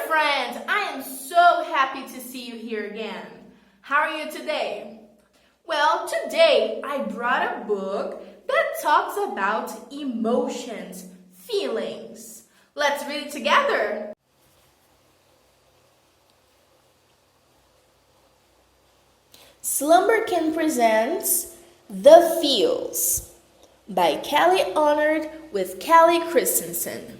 friends! I am so happy to see you here again. How are you today? Well, today I brought a book that talks about emotions, feelings. Let's read it together. Slumberkins presents The Feels by Callie Autor with Callie Christensen.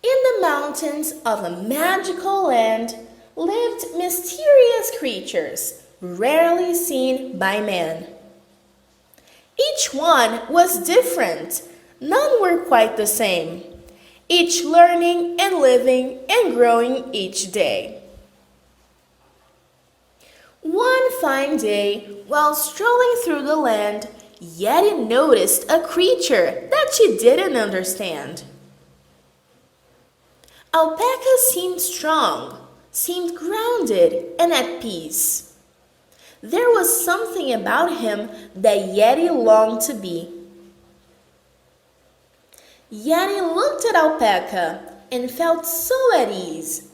In the mountains of a magical land lived mysterious creatures rarely seen by man. Each one was different. None were quite the same, each learning and living and growing each day. One fine day, while strolling through the land, Yeti noticed a creature that she didn't understand. Alpaca seemed strong, seemed grounded and at peace. There was something about him that Yeti longed to be. Yeti looked at Alpaca and felt so at ease.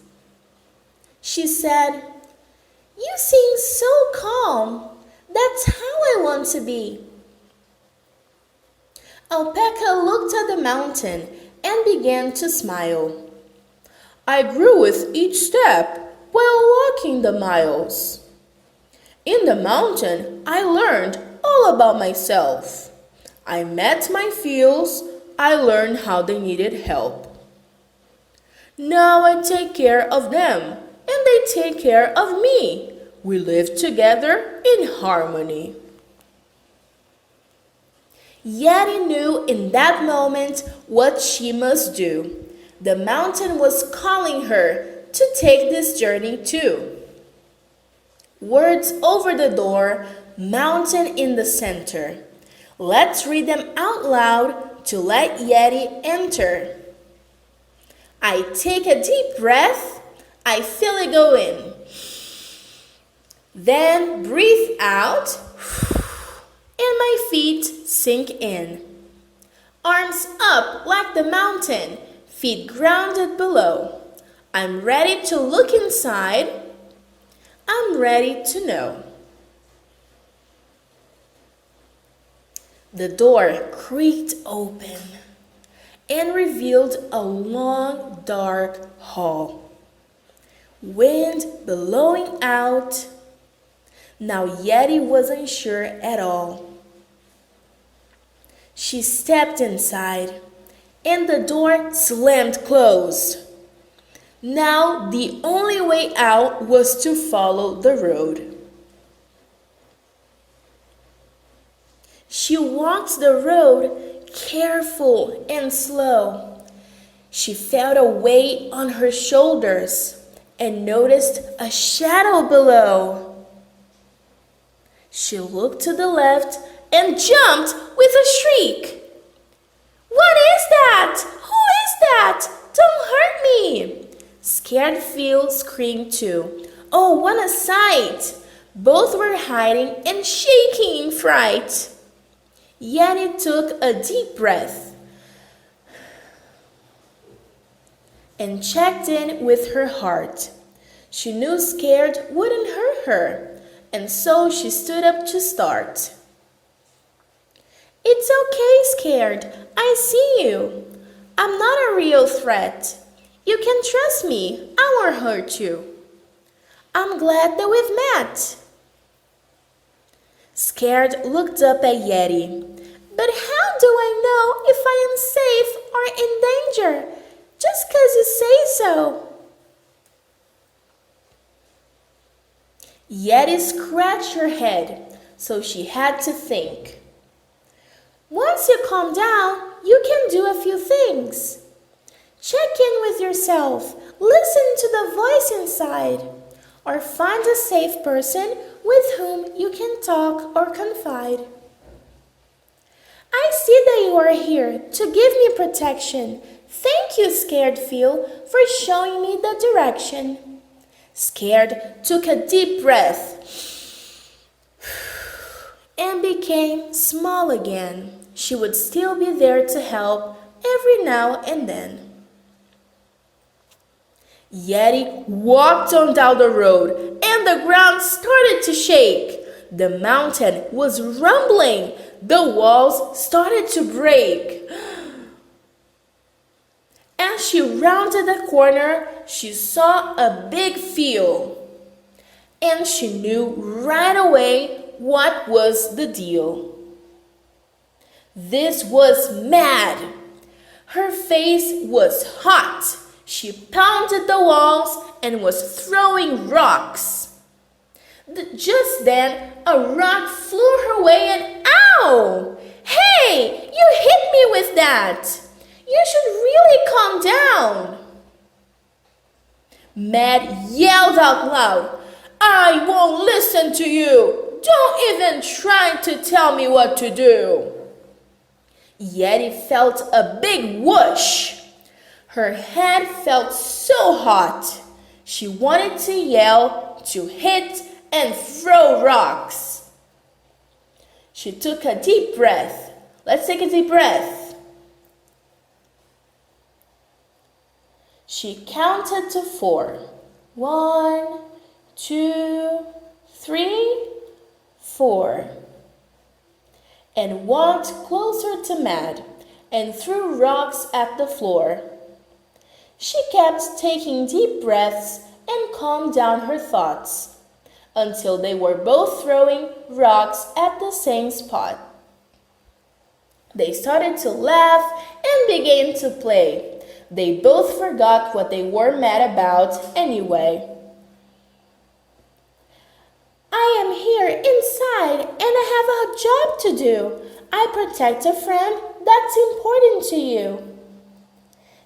She said, "You seem so calm. That's how I want to be." Alpaca looked at the mountain and began to smile. "I grew with each step while walking the miles. In the mountain, I learned all about myself. I met my feels. I learned how they needed help. Now I take care of them, and they take care of me. We live together in harmony." Yeti knew in that moment what she must do. The mountain was calling her to take this journey too. Words over the door, mountain in the center. Let's read them out loud to let Yeti enter. I take a deep breath. I feel it go in. Then breathe out, and my feet sink in. Arms up like the mountain, feet grounded below. I'm ready to look inside. I'm ready to know. The door creaked open and revealed a long, dark hall. Wind blowing out. Now Yeti wasn't sure at all. She stepped inside, and the door slammed closed. Now the only way out was to follow the road. She walked the road careful and slow. She felt a weight on her shoulders and noticed a shadow below. She looked to the left and jumped with a shriek. "What is that? Who is that? Don't hurt me!" Scared Phil screamed too. Oh, what a sight! Both were hiding and shaking in fright. Yeti took a deep breath and checked in with her heart. She knew scared wouldn't hurt her, and so she stood up to start. "It's okay, scared. I see you. I'm not a real threat. You can trust me. I won't hurt you. I'm glad that we've met." Scared looked up at Yeti. "But how do I know if I am safe or in danger? Just 'cause you say so." Yeti scratched her head, so she had to think. "Once you calm down, you can do a few things. Check in with yourself, listen to the voice inside, or find a safe person with whom you can talk or confide. I see that you are here to give me protection. Thank you, Scared Phil, for showing me the direction." Scared took a deep breath and became small again. she would still be there to help every now and then. Yeti walked on down the road and the ground started to shake. The mountain was rumbling. The walls started to break. As she rounded the corner, she saw a big field. And she knew right away what was the deal. This was Mad. Her face was hot. She pounded the walls and was throwing rocks. Just then, a rock flew her way and ow! Hey, you hit me with that! You should really calm down. Mad yelled out loud, I won't listen to you. Don't even try to tell me what to do. Yeti felt a big whoosh. Her head felt so hot. She wanted to yell, to hit, and throw rocks. She took a deep breath. Let's take a deep breath. She counted to 4. 1, 2, 3, 4. And walked closer to Mad and threw rocks at the floor. She kept taking deep breaths and calmed down her thoughts until they were both throwing rocks at the same spot. They started to laugh and began to play. They both forgot what they were mad about anyway. I am here inside and I have a job to do. I protect a friend that's important to you.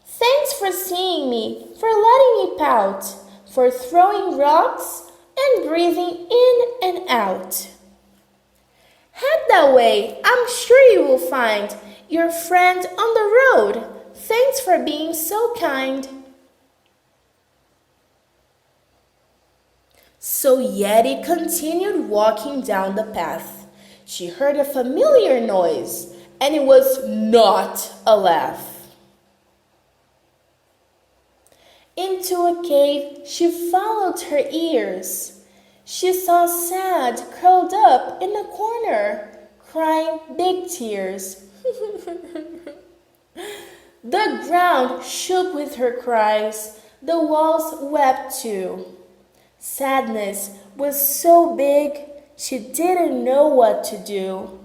Thanks for seeing me, for letting me pout, for throwing rocks and breathing in and out. Head that way. I'm sure you will find your friend on the road. Thanks for being so kind. So Yeti continued walking down the path. She heard a familiar noise, and it was not a laugh. Into a cave, she followed her ears. She saw Sad curled up in a corner, crying big tears. The ground shook with her cries. The walls wept too. Sadness was so big, she didn't know what to do.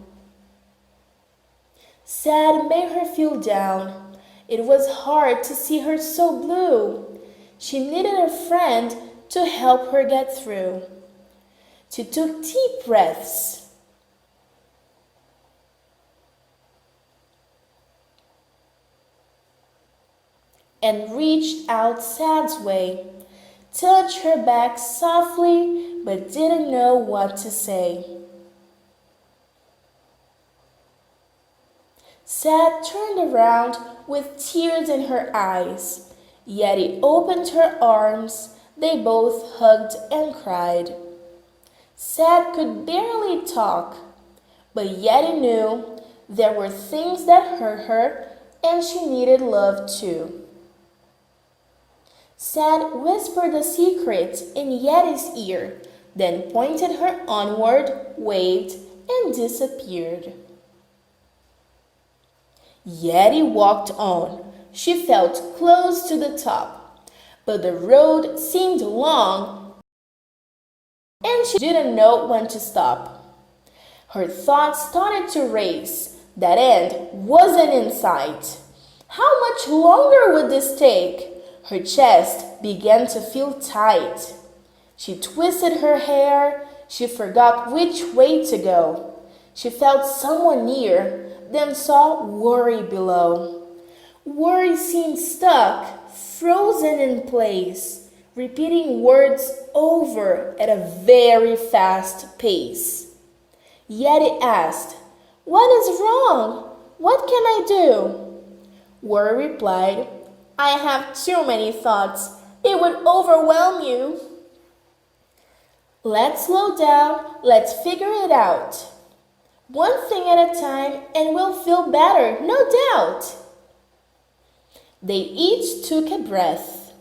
Sad made her feel down. It was hard to see her so blue. She needed a friend to help her get through. She took deep breaths. And reached out Sad's way, touched her back softly, but didn't know what to say. Sad turned around with tears in her eyes. Yeti opened her arms. They both hugged and cried. Sad could barely talk, but Yeti knew there were things that hurt her and she needed love too. Sad whispered a secret in Yeti's ear, then pointed her onward, waved, and disappeared. Yeti walked on. She felt close to the top, but the road seemed long and she didn't know when to stop. Her thoughts started to race. That end wasn't in sight. How much longer would this take? Her chest began to feel tight. She twisted her hair. She forgot which way to go. She felt someone near, then saw Worry below. Worry seemed stuck, frozen in place, repeating words over at a very fast pace. Yeti asked, "What is wrong? What can I do?" Worry replied, "I have too many thoughts. It would overwhelm you." "Let's slow down. Let's figure it out." One thing at a time and we'll feel better, no doubt. They each took a breath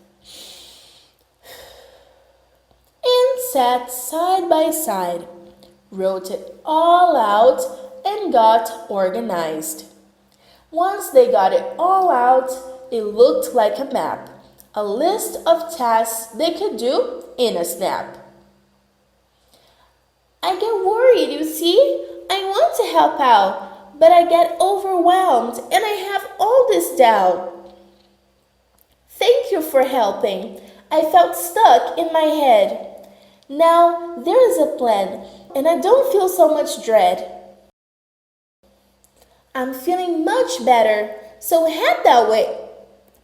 and sat side by side, wrote it all out, and got organized. Once they got it all out, it looked like a map, a list of tasks they could do in a snap. I get worried, you see. I want to help out, but I get overwhelmed and I have all this doubt. Thank you for helping. I felt stuck in my head. Now there is a plan and I don't feel so much dread. I'm feeling much better, so head that way.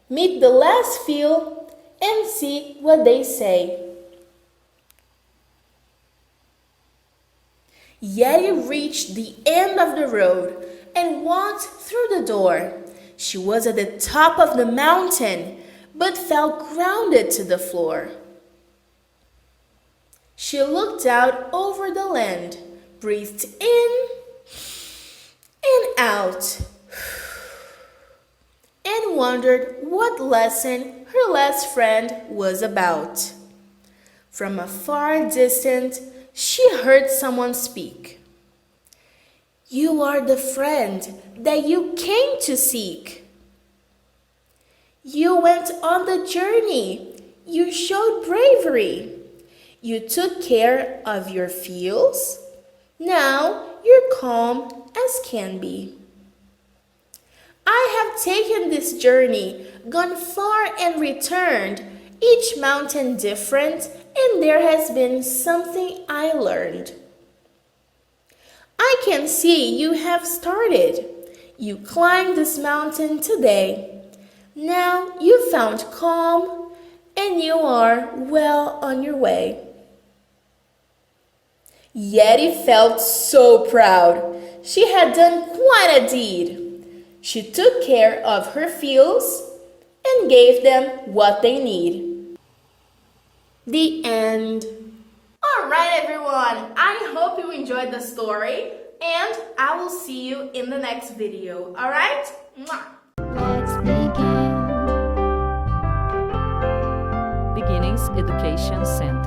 Meet the last few and see what they say. Yeti reached the end of the road and walked through the door. She was at the top of the mountain, but felt grounded to the floor. She looked out over the land, breathed in and out, and wondered what lesson her last friend was about. From a far distance, she heard someone speak. You are the friend that you came to seek. You went on the journey. You showed bravery. You took care of your feels. Now you're calm as can be. I have taken this journey, gone far and returned, each mountain different, and there has been something I learned. I can see you have started. You climbed this mountain today. Now you found calm and you are well on your way. Yeti felt so proud. She had done quite a deed. She took care of her feels and gave them what they need. The end. All right, everyone. I hope you enjoyed the story, and I will see you in the next video. All right? Mwah. Let's begin. Beginnings Education Center.